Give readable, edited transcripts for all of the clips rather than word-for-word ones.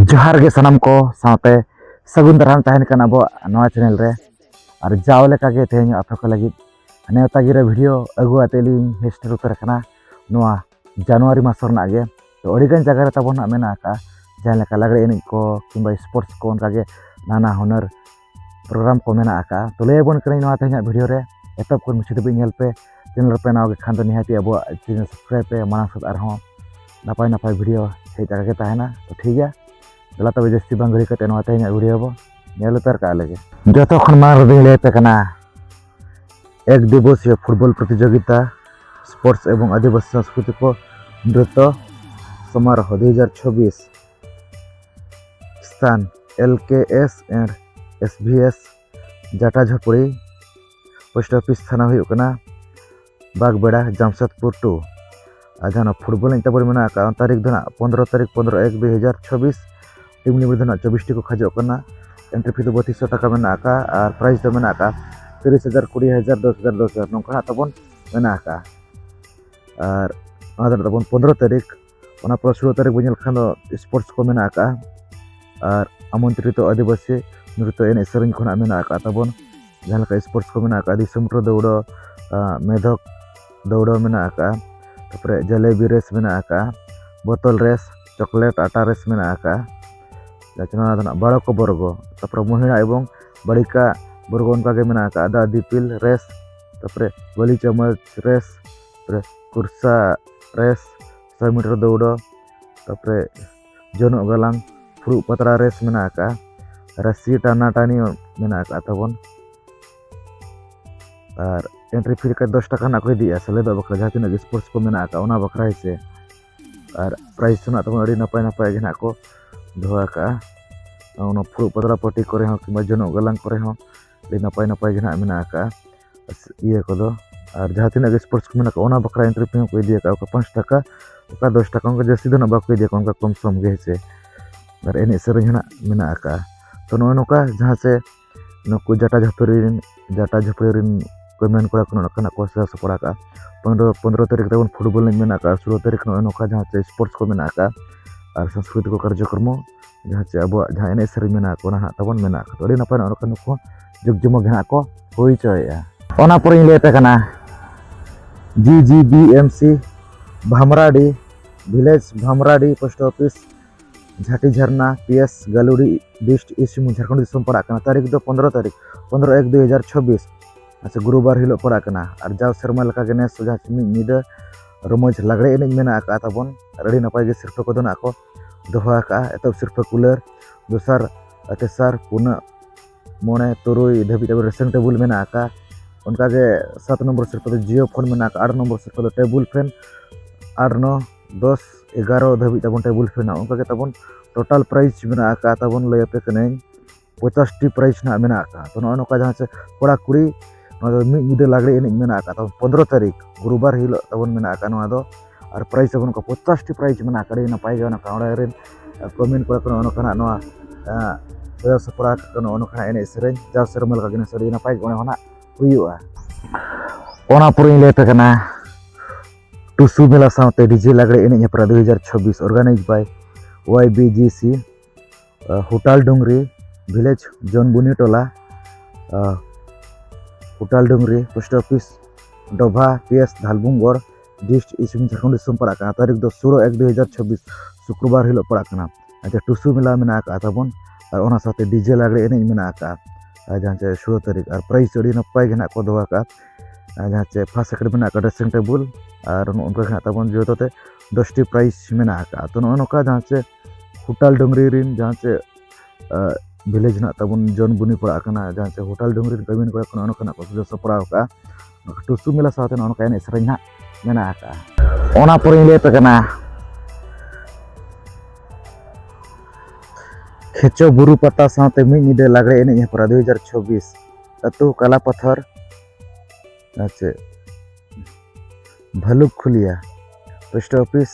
जोहार गे सनम को साथे सगुन दाराम तहन कन अब नवा चैनल रे और जाओ लेका गे तेहन आपे को लगी नेता गिरे वीडियो अगु आतेली हेस्टर उतर कना नवा जनवरी मास रना गे तो अड़ीगन जगह रे तबन मेना का जहां लेका लगड़े एनि को किंबा स्पोर्ट्स को उनका गे नाना हुनर प्रोग्राम को मेना का तो ले बन कने नवा तेहन वीडियो रे एतब को मुछे दबि नेल पे चैनल पे नाव गे खान तो निहाती अब चैनल सब्सक्राइब पे माना सद आर हो नपाय नपाय वीडियो हे जगह के ताहेना तो ठीक है गला तब जस्ती बांग घड़ी कते नवा तेहन वीडियो बो नेल उतर का लगे जतो खन मार रबिं लेते कना एक दिवसीय फुटबॉल प्रतियोगिता स्पोर्ट्स एवं आदिवासी संस्कृति को नृत्य समारोह 2026 स्थान LKS एंड SVS जाटा झपड़ी पोस्ट ऑफिस थाना हुई कना बागबेड़ा जमशेदपुर 2 आजाना फुटबॉल तब मेना का तारीख दना 15 तारीख 15/1/2026 टीम निमित 24 को खजो कना एंट्री फी 3200 टाका मेना का और प्राइज तो मेना का 30,000 20,000 10,000 10,000 नौका तबन मेना का और तबन 15 तारीख ओना पर 16 तारीख बनेल खान स्पोर्ट्स को मेना का और आमंत्रित आदिवासी नृत्य एने सेरेंज खना मेना का तबन जहां का स्पोर्ट्स को मेना का दिसमटो दौड़ मेधक दौड़ मेना का तपरे जलेबी रेस मेना का बोतल रेस चॉकलेट आटा रेस मेना का जचना बड़ा को वर्गो तपरे महिला एवं बालिका वर्ग उनका के मेना का आदा दिपिल रेस तपरे बलि चमच रेस तपरे कुर्सा रेस 100 मीटर दौड़ तपरे जनो गलांग फुरु पतरा रेस मेना का रस्सी टाना टानी मेना का तबन और एंट्री फी का 10 टाका ना को दिया सेलेद बकरा जहां तिना स्पोर्ट्स को मेना का ओना बकरा से और प्राइस सुना तबन अड़ी नपाय नपाय गे ना को धोआ का ओना फुरु पतरा पट्टी करे हो कि जनो गलांग करे हो अड़ी नपाय नपाय गे ना मेना का ये को दो और जहां तिना स्पोर्ट्स को मेना का ओना बकरा एंट्री फी को दिया का 5 टाका का 10 टाका उनका जस्ती दो ना बाको दिया उनका कम सम गे से और एने सेरेंज ना मेना का तो नोका जहां से नुकु जाटा झपड़ी को मेन कोड़ा को सपड़ा का 15 तारीख तक फुटबॉल मेना का 16 तारीख नोका जहां से स्पोर्ट्स को मेना का और सांस्कृतिक कार्यक्रम जहां से अब जहां एने सेरेंज मेना को ना तबन मेना का तो अड़ी नपाय नोका नुकु जुग जुमक घना को होई चोया ओना पर लेते कना GGBMC भामराडी विलेज भामराडी पोस्ट ऑफिस झाटी झरना PS गालुड़ी डिस्ट्रिक्ट ईस्ट झारखंड दिसम पड़ा तारीख दो 15 तारीख 15/1/2026 अच्छा गुरुवार हिलो पड़ा और जाव सेरमा लका के नेस जहां निदा रमज लागड़े एने मेना का तबन अड़ी नपाय गे सिरफा को दोना को दोहा का एतब सिरफा कुलर दोसार तेसार पुना मोने तुरुई धबी तब रेसिंग टेबल मेना का उनका के 7 नंबर सिरफा तो जियो फोन मेना का 8 नंबर सिरफा तो टेबल फैन 8 9 10 11 धबी तबन टेबल फैन उनका के तबन टोटल प्राइस मेना का तबन लय पे कने 50 टी प्राइस ना मेना का तो नोका जहां से कोड़ा कुड़ी मिदे लागड़े एने मेना का तब 15 तारीख गुरुवार हिलो तबन मेना का नवा दो और प्राइस तबन का 50 टी प्राइस मेना का रे नपाय गे ना कावड़ा रे कमेंट को कोनो नोका नवा सदा सपरा कोनो नोका एने सेरेंज जाव सेरमल का गने सरी नपाय गने होना हुयुआ ओना पुरिन लेते कना टुसु मेला साथे डीजे लागड़े एने हेपरा 2026 ऑर्गेनाइज बाय YBGC होटल डोंगरी विलेज जनबुनी टोला होटल डोंगरी पोस्ट ऑफिस डोभा PS धालबुंगोर डिस्ट्रिक्ट ईस्ट झारखंड दिसम पड़ा तारीख दो 16/1/2026 शुक्रवार हिलो पड़ा अच्छा टुसु मेला मेना का तबन और ओना साथे डीजे लागड़े एने मेना का जहां से 16 तारीख और प्राइस अड़ी नपाय गे ना को दोहा का जहां से फर्स्ट सेकंड मेना का ड्रेसिंग टेबल और उनका घना तबन जोतोते 10 टी प्राइस मेना का तो नोका जहां से होटल डोंगरी रिन जहां से विलेज ना तबन जनबुनी पड़ा जहां से होटल डोंगरी कमिन को कोनो नोका को सपड़ा का टुसु मेला साथे नोका एने सेरेंज ना मेना का ओना पर लेते कना खेचो बुरु पता साथे मिद निदे लागड़े एने हेपरा 2026 अतु काला पत्थर अच्छे भलुक खुलिया पोस्ट ऑफिस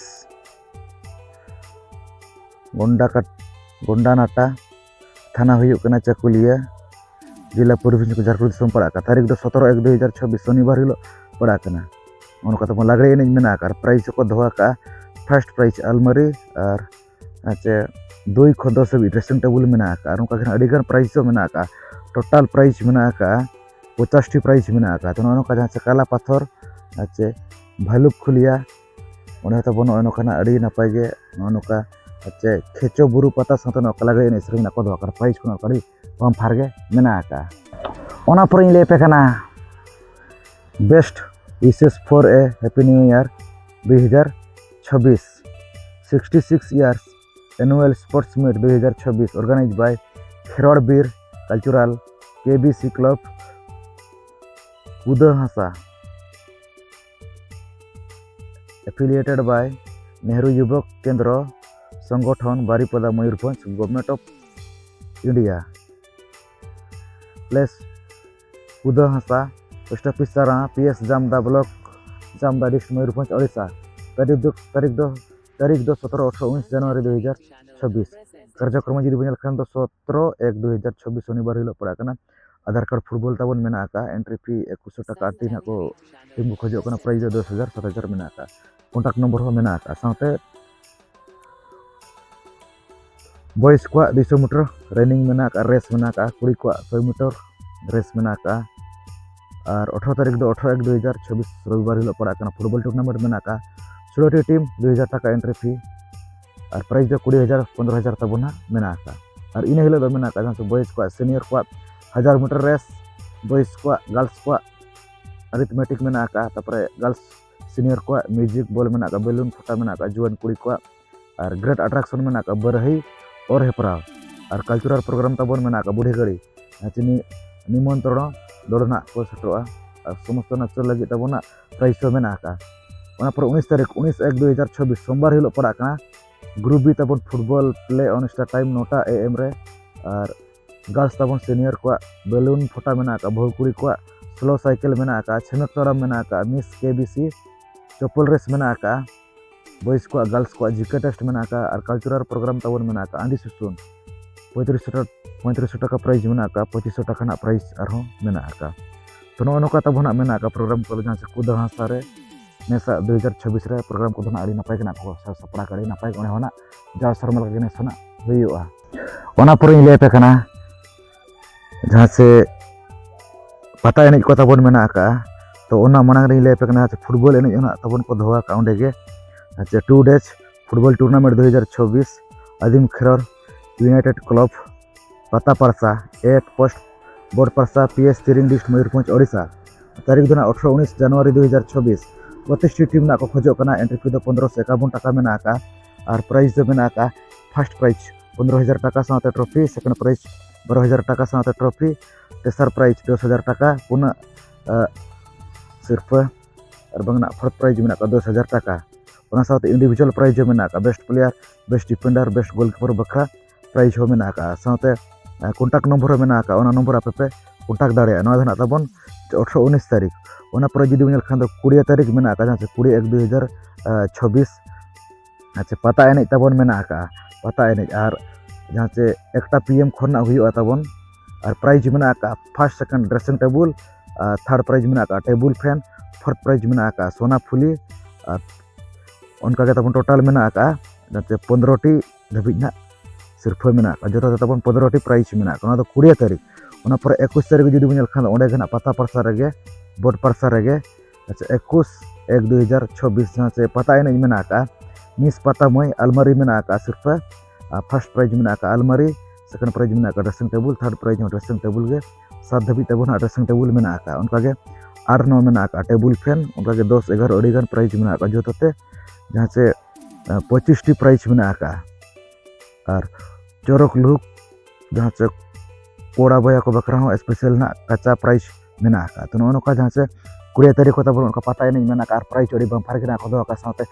गोंडा नाटा थाना हुई चकुलिया जिला पूर्वी झारखंड दिसम पड़ा तारीख दो 17/1/2026 शनिवार हिलो पड़ा उनका तब लागड़े एने मेना प्राइस को दोहा का फर्स्ट प्राइज अलमारी और ᱟᱪᱪᱷᱟ 2 ᱠᱷᱚᱱ 10 ᱦᱟᱹᱵᱤᱡ ᱰᱨᱮᱥᱤᱝ ᱴᱮᱵᱩᱞ ᱢᱮᱱᱟᱜ ᱟᱠᱟᱫᱼᱟ ᱟᱨ ᱚᱱᱠᱟ ᱜᱮ ᱟᱹᱰᱤᱜᱟᱱ ᱯᱨᱟइᱡᱽ ᱦᱚᱸ ᱢᱮᱱᱟᱜ ᱟᱠᱟᱫᱼᱟ ᱴᱳᱴᱟᱞ ᱯᱨᱟइᱡᱽ ᱢᱮᱱᱟᱜ ᱟᱠᱟᱫᱼᱟ 50ᱴᱤ ᱯᱨᱟइᱡᱽ ᱢᱮᱱᱟᱜ ᱟᱠᱟᱫᱼᱟ ᱛᱚ ᱱᱚᱝᱠᱟ ᱡᱟᱦᱟᱸ ᱠᱟᱞᱟ ᱯᱟᱛᱷᱚᱨ ᱟᱪᱪᱷᱟ ᱵᱷᱟᱞᱩᱠ ᱠᱷᱩᱞᱤᱭᱟ ᱚᱸᱰᱮ ᱛᱟᱵᱚᱱ ᱱᱚᱝᱠᱟᱱᱟᱜ ᱟᱹᱰᱤ ᱱᱟᱯᱟᱭ ᱜᱮ ᱱᱚᱝᱠᱟ ᱟᱪᱪᱷᱟ ᱠᱷᱮᱪᱚ ᱵᱩᱨᱩ ᱯᱟᱛᱟ ᱥᱟᱶᱛᱮ ᱱᱚᱝᱠᱟ ᱞᱟᱜᱽᱲᱮ ᱮᱱᱮᱡ ᱥᱮᱨᱮᱧ ᱠᱚ ᱫᱚᱦᱚ ᱟᱠᱟᱫᱟ ᱯᱨᱟइᱡᱽ ᱠᱚ ᱟᱹᱰᱤ ᱵᱟᱢᱯᱷᱟᱨ ᱜᱮ ᱢᱮᱱᱟᱜ ᱟᱠᱟᱫᱼᱟ ᱚᱱᱟ ᱯᱚᱨᱮᱧ ᱞᱟᱹᱭ ᱟᱯᱮ ᱠᱟᱱᱟ बेस्ट विशेष for a happy new year 2026 66 years annual sports meet 2026 organise by Kherar Bir cultural KBC club Udahasa affiliated by Nehru Yuvak Kendra Sangathan Baripada Mayurbhanj government of India place Udahasa post office सारा PS Jamda block Jamda district Mayurbhanj Odisha तारीख दो 17 18 19 जनवरी 2026 कार्यक्रम जुदी बन खान 17/1/2026 शनिवार हिलो पड़ा आधार कार्ड फुटबॉल तबन मेना का एंट्री फी 2100 टाका आटी ना को टीम को खोजो कना प्राइज 10,000 7,000 मेना का कॉन्टैक्ट नंबर हो मेना का साथे बॉयज को 200 मीटर रनिंग मेना का रेस मेना का कुड़ी को 100 मीटर रेस मेना का और 18 तारीख दो 18/1/2026 रविवार हिलो पड़ा फुटबॉल टूर्नामेंट मेना का 16टी टीम 2,000 टाका एंट्री फी और प्राइज दो 20,000 15,000 तबना मेना का और इन हिलो दो मेना का जहां बॉयज को सीनियर को 1000 मीटर रेस बॉयज को गर्ल्स को अरिथमेटिक मेना का तापर गर्ल्स सीनियर को म्यूजिक बॉल मेना का बेलून फटा मेना का जुआन कुड़ी को और ग्रेट अट्रैक्शन मेना का बरही और हेपरा और कल्चरल प्रोग्राम तबन मेना का बुढ़ी गड़ी चिनी निमंत्रण दौड़ना को सेटोआ और समस्त नाचर लगे तबना प्राइज मेना का 19 तारीख 19/1/2026 सोमवार हिलो पड़ा ग्रुप बी तबन football play on star time 9टा AM रे और गर्ल्स तबन सीनियर को बेलून फटा मेना का बहु कुड़ी को स्लो साइकिल मेना का छेनक तोरम मेना का मिस केबीसी चप्पल रेस मेना का बॉयज को गर्ल्स को जीके टेस्ट मेना का और कल्चरल प्रोग्राम तबन मेना का आंधी सुसुन 35 टाका प्राइज मेना का 2500 टाका ना प्राइज आरो मेना का तो नोका तबना मेना का प्रोग्राम को जहां से कुदहासा रे नेसा 2026 रे प्रोग्राम को अड़ी नपाय कना को सपड़ा कड़ी नपाय ओने होना जा सरमल के नेसना हुआ ओना पर ले पे कना जहां से पता एनज को तबन मेना का तो ओना मनांग रे ले पे कना फुटबॉल एनज ओना तबन को दोहा का ओंडे के अच्छा 2 डेज फुटबॉल टूर्नामेंट 2026 आदिम खेरर यूनाइटेड क्लब पता Parsa 8 post board Parsa PS Tiring district Mayurbhanj Odisha तारीख दो 18-19 जनवरी 2026 प्रतिष्ठी टीम ना को खोजो कना एंट्री फी 1551 टाका मेना का और प्राइज दो मेना का फर्स्ट प्राइज 15,000 टाका साथे ट्रॉफी सेकंड प्राइज 12,000 टाका साथे ट्रॉफी तेसर प्राइज 10,000 टाका पुनः सिर्फ और बंगना फोर्थ प्राइज मेना का 10,000 टाका ओना साथे इंडिविजुअल प्राइज मेना का best player best defender best goalkeeper बखरा प्राइज हो मेना का साथे कॉन्टैक्ट नंबर मेना का ओना नंबर आपे पे कॉन्टैक्ट दाड़े नोआ धना तबन 18-19 तारीख ओना पर जुदी बन खान 20 तारीख मेना का जहां 20/1/2026 अच्छा पता एनज तबन मेना का पता एनज और जहां से 1टा PM खरना हुआ तबन और प्राइज मेना का first second dressing table third prize मेना का टेबल फैन फोर्थ प्राइज मेना का सोना फुली और उनका के तबन टोटल मेना का जहां 15टी धाबी ना सिर्फ मेना का जो तबन 15टी प्राइज मेना का 20 तारीख ओना पर 21 तारीख जुदी बन खान ओंडे गना पता परसा रेगे बोर्ड परसा रेगे अच्छा 21/1/2026 जहां से पता एनज मेना का मिस पता मई अलमारी मेना का सिर्फ फर्स्ट प्राइज मेना का अलमारी सेकंड प्राइज मेना का dressing table third prize dressing table के 7 धाबी तबन ड्रेसिंग टेबल मेना का उनका के 8-9 मेना का टेबल फैन उनका के 10-11 अड़ीगान प्राइज मेना का जोते जहां से 25टी प्राइज मेना का और चोरक लुक जहां से कोड़ा बया को बकरा हो स्पेशल ना कच्चा प्राइज मेना का तो नोका जहां से 20 तारीख को तबन उनका पता एनज मेना का और प्राइज अड़ी बम्फार के ना को दो का साथे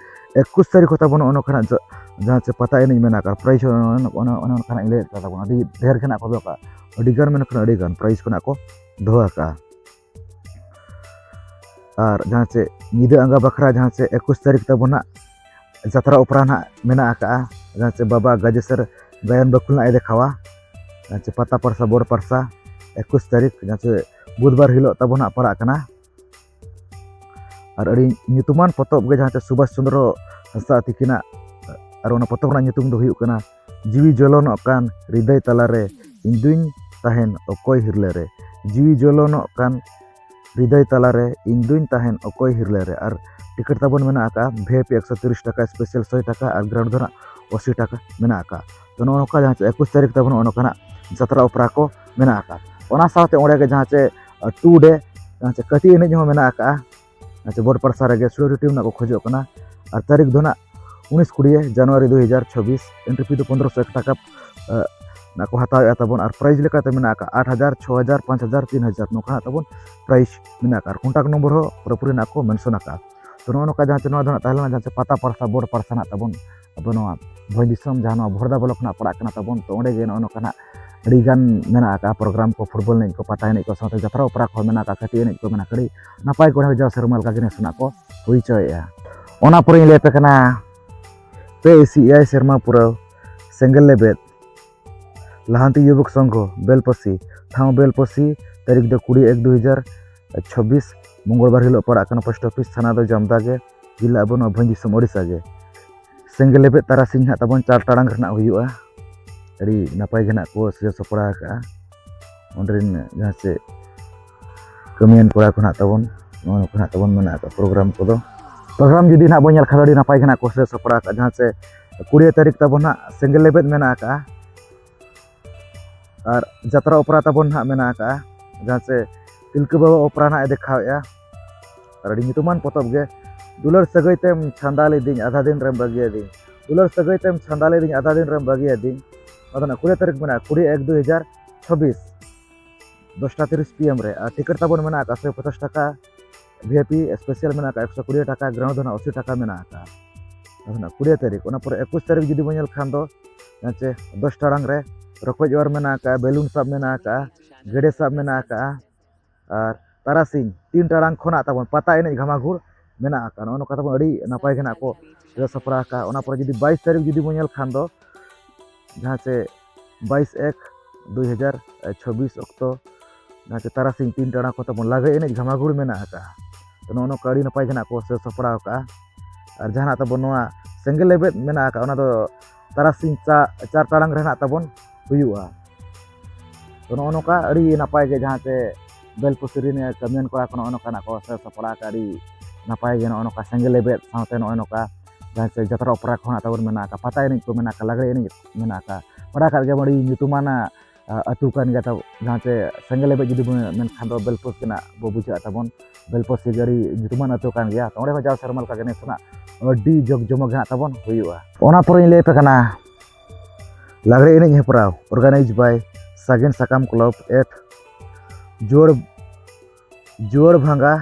21 तारीख को तबन उनका जहां से पता एनज मेना का प्राइज उनका ना ले तबन अड़ी ढेर के ना को दो का अड़ी गान मेना अड़ी गान प्राइज को ना को दो का और जहां से निदा अंगा बकरा जहां से 21 तारीख तबना जतरा उपराना मेना का जहां से बाबा गजेसर गायन बकुलना देखावा जहां से पता परसा बोर्ड परसा 21 तारीख जहां से बुधवार हिलो तबना पड़ा कना और अड़ी नितुमान पतब के जहां से सुभाष चंद्र हंसदा तिकिना और उन पतब रना nyutum do huyuk kana jiwi jolonok kan hriday talare induñ tahen okoy hirlere jiwi jolonok kan hriday talare induñ tahen okoy hirlere ar tiket tabon mena aka VIP 130 টাকা স্পেশাল 100 টাকা আর গ্রাউন্ড ধরা 80 টাকা mena aka to no noka jahan 21 tarik tabon ono kana jatra opera ko mena aka ona sawte onde ge jahan 2 day jahan kati enej ho mena aka अच्छा board पर सारे studio team ना को खोजो कना और तारीख दो ना 19-20 जनवरी 2026 एंट्री फी तो 1501 टाका ना को हताव तबन और प्राइस लेका ते मेना का 8000 6000 5000 3000 नोका तबन प्राइस मेना का कॉन्टैक्ट नंबर हो पूरा ना को मेंशन का तो नो का जहां नो दना ताहला जहां पता परसा बोर्ड परसा ना तबन अब नो भोज दिसम जहां भोरदा ब्लॉक ना पड़ा कना तबन तो ओंडे गे नो कना अड़ीगान मेना का प्रोग्राम को फुटबॉल नहीं को पता नहीं को साथ जतरा उपरा को मेना का खती नहीं को मेना कड़ी नापाय को जाओ सरमल का जिनिस ना को हुई चया ओना पुरी ले पे कना पे सीआई शर्मा पुरा सिंगल लेबेट लहांती युवक संघ बेलपसी ठाव बेलपसी तारीख दो 20/1/2026 मंगलवार हिलो पड़ा कना पोस्ट ऑफिस थाना दो जामदागे जिला बन भंजिसम ओडिशा गे सिंगल लेबेट तारासिंह हा तबन 4 टाड़ांग रना हुयुआ अड़ी नपाय गना को से सपड़ा का ओंड्रिन जहां से कमियन कोड़ा को ना तबन नो को ना तबन मना का प्रोग्राम को दो प्रोग्राम जुदी ना बनियल खालड़ी नपाय गना को से सपड़ा का जहां से 20 तारीख तबन ना सिंगल लेबेट मेना का और जतरा ओपरा तबन ना मेना का जहां से तिलक बाबा ओपरा ना देखाया और अड़ी नितुमान पतब गे दुलर सगई तेम छंदाले दिन आधा दिन रम बगिया दिन दुलर सगई तेम छंदाले दिन आधा दिन रम बगिया दिन अदना 20 तारीख मेना 20/1/2026 10:30 PM रे टिकट तबन मेना का 150 टाका VIP स्पेशल मेना का 120 टाका ग्राउंड धना 80 टाका मेना का अदना 20 तारीख ओना पर 21 तारीख जुदी बनेल खान दो जाचे 10 टाड़ांग रे रकोज और मेना का बेलून सब मेना का गेडे सब मेना का और तारासिंह 3 टाड़ांग खोना तबन पता एने घमाघुर मेना का नो का तबन अड़ी नापाय गना को सपरा का ओना पर जुदी 22 तारीख जुदी बनेल खान दो जहाँ से 22/1/2026 अक्टो जहाँ से तारासिंह 3 टाड़ा को तबन लागे एने घमाघुर मेना का तो नो काड़ी नपाय गना को से सपड़ा का और जहां तबन नोआ सिंगल लेबेट मेना का ओना दो तारासिंह 4 टाड़ांग रहना तबन हुयुआ तो नो का अड़ी नपाय गे जहां से बेलपुसरी ने कमियन को नो का को से सपड़ा का अड़ी नपाय गे नो का सिंगल लेबेट साथे नो का जहां से जतरा ओपरा खोना तबन मेना का पता नहीं को मेना का लगड़े नहीं मेना का पड़ा का गे बड़ी नितुमाना अतु कान गता जहां से सिंगल लेबेट जुदी मेन खान दो बेलपुस केना बो बुझा तबन बेलपुस से गरी नितुमान अतु कान गया तो ओंडे को जाओ सरमल का गने सुना अड्डी जग जमक गना तबन हुयुआ ओना पर ले पे कना लगड़े एने हेपराव ऑर्गेनाइज बाय सागेन साकाम क्लब एट जोड़ भांगा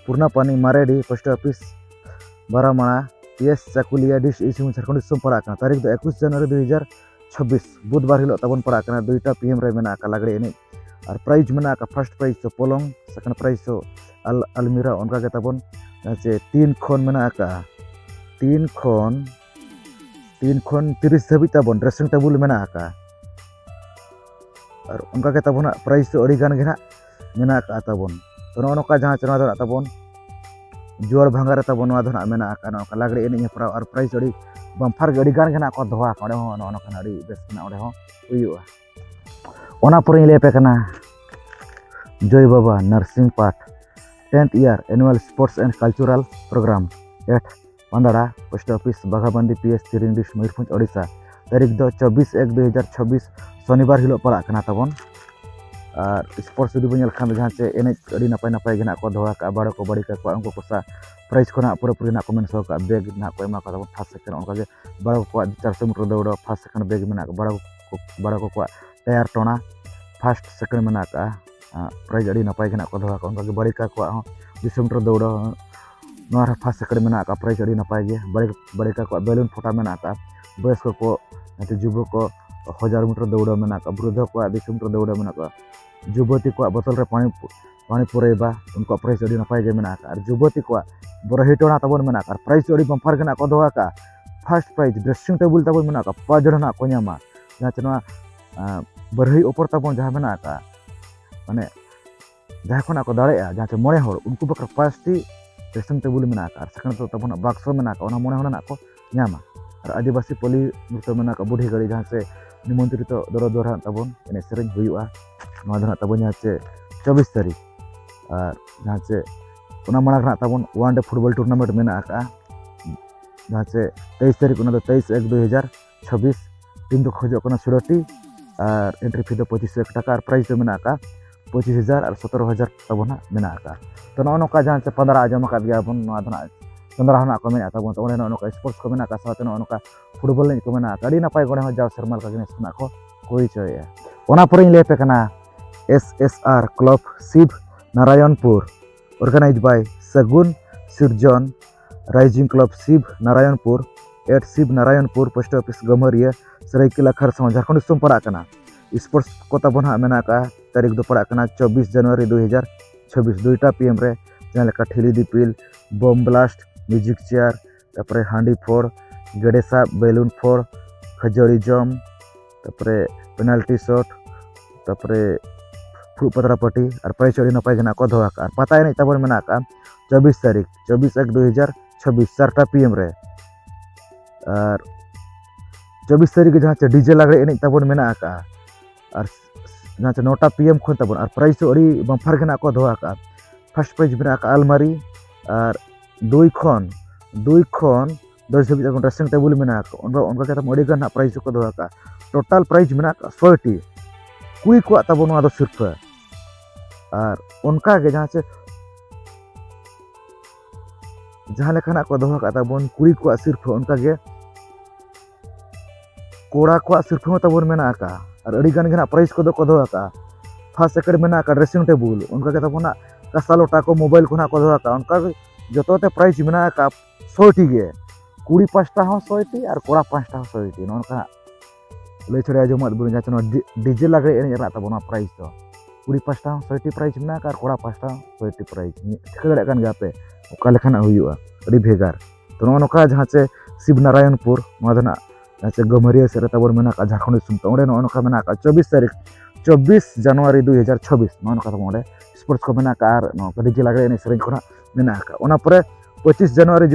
पूर्णा पानी मारेडी पोस्ट ऑफिस बारामाणा PS चाकुलिया डिश इसी झारखंड दिसम पड़ा तारीख 21 जनवरी 2026 बुधवार हिलो तबन पड़ा 2 PM रे मेना का लगड़े एने और प्राइज मेना का फर्स्ट प्राइज तो पोलोंग सेकंड प्राइज तो अलमीरा उनका के तबन से 3 खन मेना का 3 खन 30 धाबी तबन ड्रेसिंग टेबल मेना का और उनका के तबन प्राइज तो अड़ी गान गे ना मेना का तबन तो नो का जहां चना दो तबन जोड़ भांगा रे तबन नो धना मेना का नो का लगड़े एने पर और प्राइज अड़ी बम्फार गड़ी गान गेना को धोआ कोडे हो नो का अड़ी बेस ना ओडे हो हुयुआ ओना पर ले पे कना जय बाबा नर्सिंग पाठ 10th year annual sports and cultural programme at Pandra post office Baghabandi PS Tiring डिश मयूरभंज ओडिशा तारीख दो 24/1/2026 शनिवार हिलो पड़ा कना तबन और स्पोर्ट्स जुदी बनेल खान जहां से एने अड़ी नापाय नापाय गेना को धोआ का बाड़ो को बड़ी का उनको कोसा प्राइज को ना पूरा ना कमेंट सो का बैग ना को एमा का फर्स्ट सेकंड उनका के बाड़ो को 400 मीटर दौड़ फर्स्ट सेकंड बैग में ना बाड़ो को तैयार टोना फर्स्ट सेकंड में ना का प्राइज अड़ी नापाय गेना को धोआ का उनका के बड़ी का 200 मीटर दौड़ नो फर्स्ट सेकंड में ना का प्राइज अड़ी नापाय गे बड़ी का बेलून फोटा में ना का बयस को जुबो को 1000 मीटर दौड़ में ना का वृद्ध को 200 मीटर दौड़ में ना का जुबती को बोतल रे पानी पुरेबा उनको प्राइज अड़ी नपाय गे मेना का जुबती को बरहिटोना तबन मेना का प्राइज अड़ी बम्फार गेना को दोआ का फर्स्ट प्राइज ड्रेसिंग टेबल तबन मेना का 5 जन ना को न्यामा जहां चना बरही ऊपर तबन जहां मेना का माने जहां कोना को दाड़ेया जहां से मोड़े हर उनको बकर 5 टी ड्रेसिंग टेबल मेना का सेकंड तो तबन बक्सो मेना का ओना मोड़े होना ना को न्यामा और आदिवासी पली नृत्य मेना का बुढ़ी गाड़ी जहाँ से निमंत्रित दर दर तबन एने सेरेंज हुआ तब जहाँ से 24 तारीख और जहाँ से मांग तबन वन डे फुटबॉल टूर्नामेंट मेना जहाँ से 23 तारीख 23/1/2026 टीम तो खोजना 16टी और एंट्री फी 2500 टाका और प्राइज तो मेना 25,000 और 17,000 तब मेना तो नौका जहाँ से 15 आजम कर गया बन चंद्रा को मेना तब तो नौका स्पोर्ट्स को मेना साथ नौका फुटबॉल को मेना नपाय गड़े जाओ सेरमा जिनिस को हुई चोए लेपे SSR club Shiv Narayanpur organise by Sagun Sirjan rising club Shiv Narayanpur at Shiv Narayanpur post office Gamharia Seraikela Kharsawan Jharkhand दिसम पड़ा स्पोर्ट्स को तब मेना तारीख दो पड़ा 24 जनवरी 2026 2टा PM रे जहाँ लेका ठिली दिपिल बम ब्लास्ट म्यूजिक चेयर तापरे हांडी फोड़ गेड़े साब बेलून फोड़ खजड़ी जम तापरे पेनाल्टी शॉट तापरे फुट पतरा पटी और प्राइज अड़ी नपाय जना को दोहा और पता एने तबन मेना 24 तारीख 24/1/2026 4टा PM रे और 24 तारीख जहाँ से डीजे लागड़े एने तबन मेना और जहाँ से 9टा PM खन तबन और प्राइज तो अड़ी बम्फार जना को दोहा फर्स्ट प्राइज मेना अलमारी और 2 खन 10 धाबी ड्रेसिंग टेबल मेना उनका अड़ी गान प्राइज को दोहा टोटाल प्राइज मेना 100टी कुड़ी को तब सिर्फ और उनका के जहाँ से जहाँ लेखा को दोहा तबन कुड़ी को सिर्फ उनका के कोड़ा को सिर्फ तबन मेना और अड़ी गान प्राइज को दोहा फर्स्ट सेकेंड मेना ड्रेसिंग टेबल उनका के तब कसा लोटा को मोबाइल को दोहा उनका जोते प्राइज मेना 100टी गे कुड़ी 5टा 100टी और कोड़ा 5टा 100टी नौका लई छड़े आजम बुन जहाँ डीजे लगे एने तब प्राइज तो कुड़ी 5टा 100टी प्राइज मेना और कोड़ा 5टा 100टी प्राइज ठिका दड़े गए ओका लेखाना हुआ अड़ी भेगार तो नौका जहाँ से शिव नारायणपुर जहाँ से गमरिया से तब मेना झारखंड दिसम तो नौका मेना 24 जनवरी 2026 नौका तब स्पोर्ट्स को मेना और डीजे लगे एने सेरेंज को मेना 25 जनवरी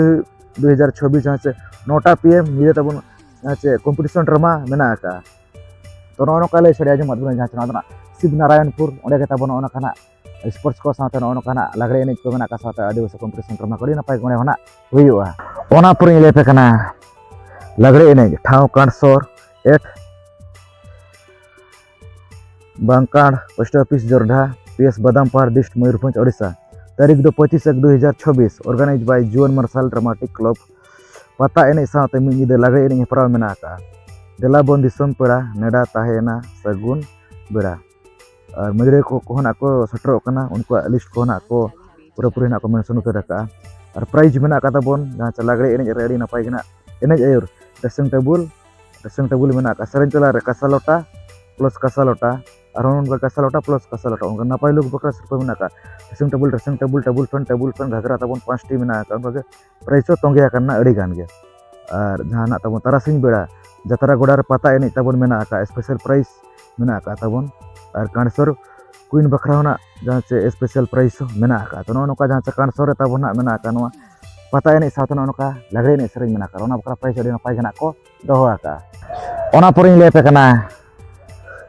2026 जहाँ से 9टा PM निजे तब जहाँ से कम्पिटिशन ड्रामा मेना तो नौका लई छड़े आजम जहाँ से शिव नारायणपुर ओंडे तब नौका स्पोर्ट्स को साथ नौका लागड़े एने को मेना साथ आदिवासी कम्पिटिशन ड्रामा को नपाय गड़े हुआ लेपे लागड़े एने ठाव Kandsor at Bankar post office Jorda PS Badampahar district Mayurbhanj Odisha तारीख दो 25/1/2026 organise by Juan marshal dramatic club पता एने साथ मिद लागड़े एने हेपराव मेना देला बन दिसम पेड़ा नेडा ताहेना सगुन बेड़ा और मजरे को सेटरों उनको लिस्ट को पूरा को मेंशन उतर और प्राइज मेना तबन जहाँ से लागड़े एने अड़ी नपाय एने आयुर ड्रेसिंग टेबल मेना सेरेंज तला कसा लोटा प्लस कसा लोटा और उनका कसा लोटा प्लस कसा लोटा उनका नपाय लोग बकरा सिर्फ मेना ड्रेसिंग टेबल टेबल फैन घाघरा तबन 5टी मेना उनका प्राइज तोंगे अड़ी गान गे और जहाँ तब तारासिंह बेड़ा जतरा गोड़ा पता एने तबन मेना स्पेशल प्राइज मेना तबन और कांडसोर क्वीन बखरा होना जहाँ से स्पेशल प्राइज मेना तो नौका जहाँ से कांडसोर तब मेना पता एने साथ नौका लागड़े एने सेरेंज मेना बखरा प्राइज अड़ी नपाय को दोहा लेपे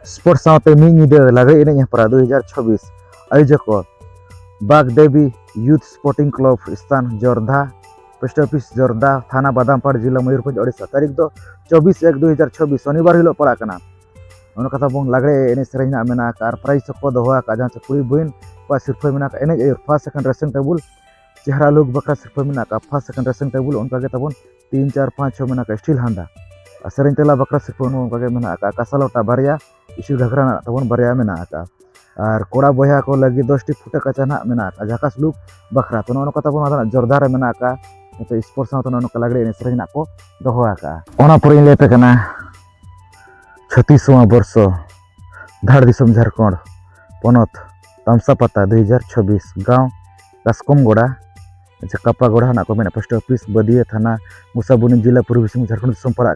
स्पोर्ट्स साथ मिद लागड़े एने हेपरा 2026 आयोजक बागदेवी यूथ स्पोर्टिंग क्लब स्थान जोरधा पोस्ट ऑफिस जोरधा थाना बादामपाड़ जिला मयूरभंज ओडिशा तारीख दो 24/1/2026 शनिवार हिलो पड़ा उनका तब लागड़े एने सेरेंज मेना और प्राइज को दोहा जहाँ से कुड़ी बहन को सिर्फ मेना एने फर्स्ट सेकेंड ड्रेसिंग टेबल चेहरा लोग बकरा सिर्फ मेना फर्स्ट सेकेंड ड्रेसिंग टेबल उनका तब 3 4 5 6 मेना स्टील हांडा और सेरेंज तेला बकरा सिर्फ उनका मेना कसा लोटा बारिया इसी घाघरा तब बारिया मेना और कोड़ा बया को लगी 10टी फुटे कचा मेना झाकास लुक बखरा तो नौका तब जोरदार मेना स्पोर्ट्स साथ नौका लागड़े एने सेरेंज को दोहा लेपे 36वां वर्ष धाड़ दिसम झारखंड पनत तामसापाता 2026 गाँव कासकमगोड़ा कापागोड़ा को मेना पोस्ट ऑफिस बदिया थाना मुसाबुनी जिला पूर्वी सिंह झारखंड दिसम पड़ा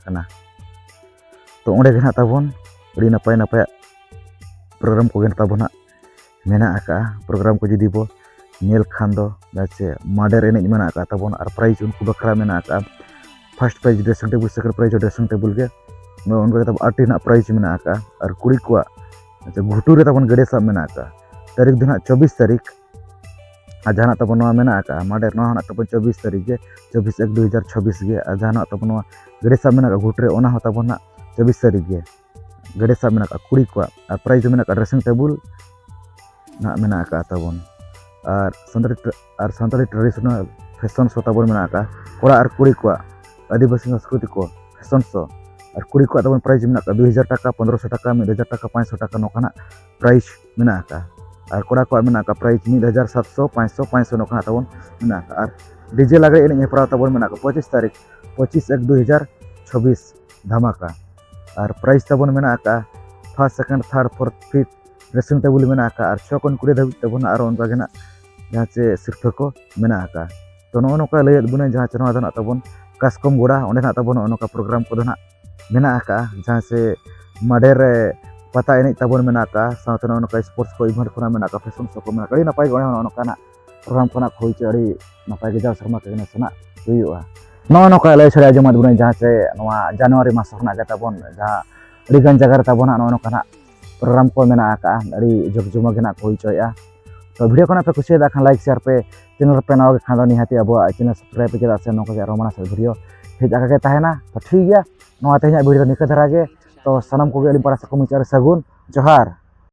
तो ओंडे गे तबन अड़ी नपाय नपाय प्रोग्राम को तब मेना प्रोग्राम को जुदी बो नेल खान दो जैसे माडेर एने मेना तबन और प्राइज उनको बखरा मेना first prize dressing table second prize dressing table के उनका तब 8 ना प्राइज में आका और कुड़ी को अच्छा घुटू रे तबन गड़े सब में आका तारीख दिन 24 तारीख आ जहां तब नवा में आका माडे नवा ना तब 24 तारीख के 24/1/2026 के आ जहां तब नवा गड़े सब में आका घुटरे ओना हो तब ना 24 तारीख के गड़े सब में आका कुड़ी को और प्राइज में आका ड्रेसिंग टेबल ना में आका तबन और संताली ट्रेडिशनल फैशन शो तब में आका कोड़ा और कुड़ी को आदिवासी संस्कृति को फैशन शो और कुड़ी को तब प्राइज में 2000 टाका 1500 टाका 1000 टाका 500 टाका नौकाना प्राइज में आका और कोड़ा को में आका प्राइज 1700 500 500 नौकाना तब में आका और डीजे लागड़े एने हेपड़ा तब में आका 25 तारीख 25/1/2026 धमाका और प्राइज तब में आका first second third fourth fifth dressing table में आका और 6 खन 20 धाबी तब और उनका के जहाँ से सिरफे को में आका तो नौका लैद बुने जहाँ से नवा तब कास्कम गोड़ा ओंडे ना तब नौका प्रोग्राम को मेना आका जहाँ से माडेर पता एने तबन में आका साथ नौका स्पोर्ट्स को इवेंट को में आका फैशन शो को में आका नपाय गणे नौका प्रोग्राम को होई चे अड़ी नपाय गे जाव शर्मा के सना हुआ नौका लय छड़े जमा बुने जहाँ से नवा जनवरी मास खना के तबन जहाँ अड़ी गन जगह तबन नौका प्रोग्राम को में आका अड़ी जगजुमा के ना होई चया तो वीडियो को पे कुछ खान लाइक शेयर पे चैनल पे नवा के खान निहाती अब चैनल सब्सक्राइब पे चला से नौका के रोमाना से वीडियो हेज आका के तहना तो ठीक गया नवा तेज वीडियो निका धरा गे तो सनम को अली पारा से को मुचार सगुन जोहार।